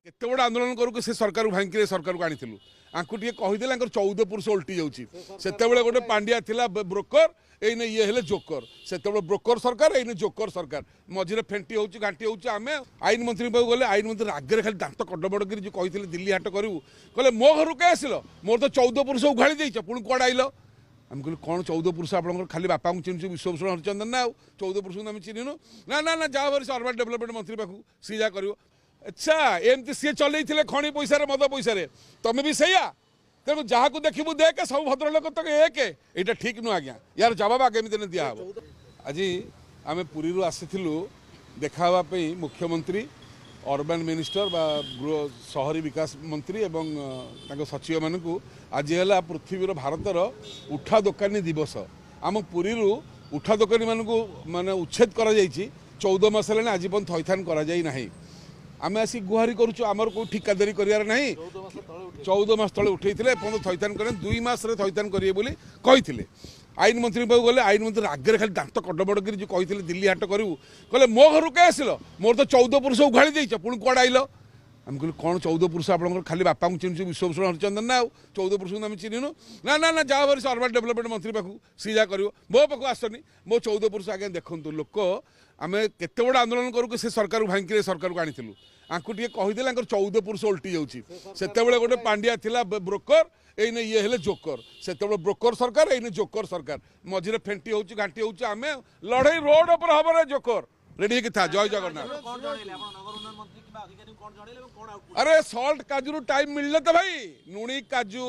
केते बड़ आंदोलन करू से सरकार भांगी सरकार को आनी आंकु टे कहीदे 14 पुरुष उल्टी जाऊँगी से गोटे पांड्या थिला ब्रोकर एने ये हेले जोकर से ब्रोकर सरकार एने जोकर सरकार मझे फेंटी हो घाटी हो आम आईन मंत्री पाक गले आईन मंत्री आगे खाली दांत कड़बड़ कर जो कही दिल्ली हाट करूँ कहले मो घर कहीं आसिल मोर तो 14 पुरुष उघाड़ी देच पुणी कौन आइल आम कहलु कौन 14 पुरुष आप खाली बापा को चिन्ह विश्वभूषण हरिचंदन ना 14 पुरुष आम चिन्हनु ना ना ना जा भरी अर्बन डेभलपमेंट मंत्री पाक सी जा कर अच्छा एमती सी चलते खणी पैसा मद पैसा तुम भी सैया तेणु जहाँ को देखू देखे सब भद्रलोक तक एक यहाँ ठीक नुह आज्ञा यार जवाब आगामी दिन दिहब आज आम पुरी आसीलु देखापी मुख्यमंत्री अर्बन मिनिस्टर बा गृह शहरी विकास मंत्री एवं सचिव मानू आज है पृथ्वीर भारतर उठा दोकानी दिवस आम पुरी उठा दोकानी मानू माने उच्छेद कर 14 मास है आज थैथान कर आम आसी गुहारी करमर को ठिकादारी करार ना 14 मास तले उठे थैथान कर 2 मास थैथान करेंगे बोली कही आईन मंत्री पाक गले आईन मंत्री आगे खाली दांत कड़बड़ कर जो कही दिल्ली हाट करूँ कहले मो घर कहीं आसिल मोर तो 14 पुरुष उघाड़ी देच पुणी कौन आइल आम कहलु कौन 14 पुरुष आप खाली बापा को चिन्ह विश्वभूषण हरिचंदन ना 14 पुरुष आम चिन्हनु ना ना ना जा भरी अर्बन डेभलपमेंट मंत्री पाक सी जा कर मो पाक आसनी मो 14 पुरुष आगे देखूँ लोक आम केते बड़ आंदोलन करू से सरकार भांगी सरकार को आनी आंकु टे कहीदे 14 पुरुष उल्टी जाऊँगी से गोटे पांड्या थिला ब्रोकर एने ये हेले जोकर से ब्रोकर सरकार एने जोकर सरकार मझे फेंटी हो घाटी हो आम लड़ई रोड पर हम जोकर रेडी कि था जय जगन्नाथ अरे सल्ट काजू टाइम मिलने तो भाई नुणी काजू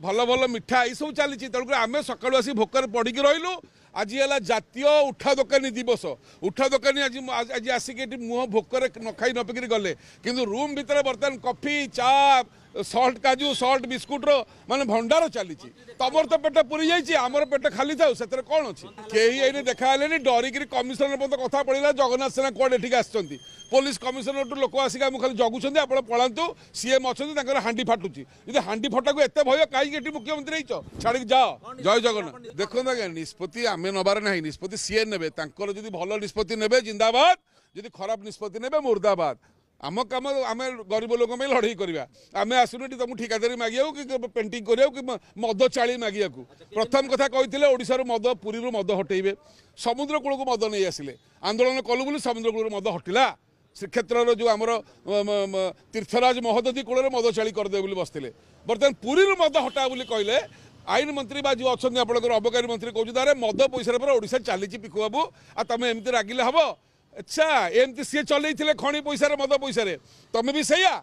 भल भल मिठा ये सब चली तेणुक आम सका आसी भोकर पड़ी रही आज है जातीय उठा दोकानी दिवस उठा दोकानी आज आज आसिक मुह भोकर न खाई न पिक गले किंतु रूम भितर बर्तमान कॉफी चा सल्ट काजू सल्ट बिस्कुट माने भंडार चली तमर तो पेट पूरी जाइए आमर पेट खाली था से कौन अच्छी कहीं देखा डरिक कमिशनर पद कथा पड़ा जगन्नाथ सेना कौन एठिक आसुँच पुलिस कमिशनर लोक आसिक खाली जगुंट आप पलांतु सीएम अच्छा हांडी फाटुची जी हांडी फटा को एत भय कहीं मुख्यमंत्री छाड़ जाओ जय जगन्नाथ देखो आज्ञा निष्पत्ति आम नबार ना निष्पत्ति सीए ने जब भल निष्पत्ति ने जिंदाबाद जब खराब निष्पत्ति ने मुर्दाबाद आम कम आम गरीब लोक लड़ाई करवा आम आसुन तुमको ठिकादारी मागिया कि पेंटिंग करिया कि मद चाली मागिया प्रथम कथा कहते ओडिशार मद पुरी मद हटेबे समुद्र कूल को मद नहीं आसिले आंदोलन कलु बोली समुद्र कूल मद हटिला श्रीक्षेत्र जो आमर तीर्थराज महोदधी कूल मद चाली करदे बोली बसते बर्तमान पुरी मद हटा बोली कहले आईन मंत्री बा जो अच्छा आपंकर अबकारी मंत्री कहते मद पैसा पर ओडिशा चली पिकु बाबू आ तुम एमती रागिले हम अच्छा एमती सी चलते खणी पैसा मद पैसा तुम भी सैया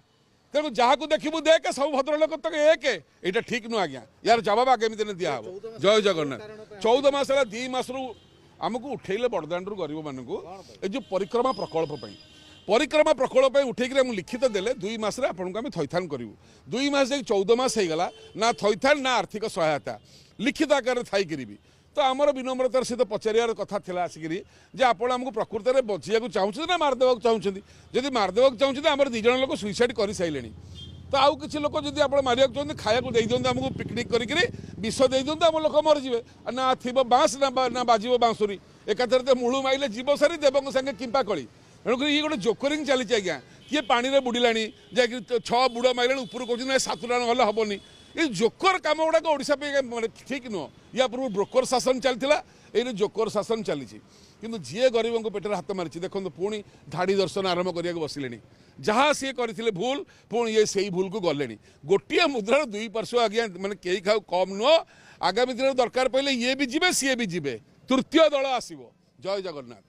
तेणु जहाँ को देखू देखे सब भद्रलोक तक एक यहाँ ठीक नुह आज्ञा यार जवाब आगामी दिन दिहब जय जगन्नाथ 14 मास है 2 मास आमको उठेले बड़दाण्डु गरीब मानू जो परिक्रमा प्रकल्प उठेक लिखित देले 2 मास आपको थैथान करूँ 2 मास 14 मास होगला ना थैथान ना आर्थिक सहायता लिखित आकार थी तो आमर विनम्रतार सहित पचार कथा था आसिक आपको प्रकृत में बचिया चाहूँ ना मारदेवा चाहूँ जदि मारदेवा चाहूँ आम 2 जन लोग सुइसाइड कर सारे तो आउ कि लोग जब आप मारे चाहते खाया दे दिखाँ आमको पिकनिक करी विष दे दिखाँ आम लोक मरीजे ना थी बाँस ना बाजब बाँसुरी एकाथर मुलू माइले जीव सारी देव सागे किंपा कली तेणुक ये गोटे जोकरिंग चली आज्ञा किए पानी में बुड़िला जा 6 बुड़ मारे ऊपर कहते 7 टा ना हेनी ये जोकर कम गुड़ाक ओडिशा ठीक नुह या पूर्व ब्रोकर शासन चलता ये जोकर शासन चली किंतु जी गरीब को पेटर हाथ मारी देखो पुणी धाड़ी दर्शन आरंभ करने बसिले जहाँ सी करते भूल पुणी ये से भूल को गले गोटे मुद्रार 2 पार्श्व आज्ञा मैंने कई खाऊ कम नुह आगामी दिन दरकार पड़े ये भी जीवे सी भी जीवे तृतीय दल आसो जय जगन्नाथ।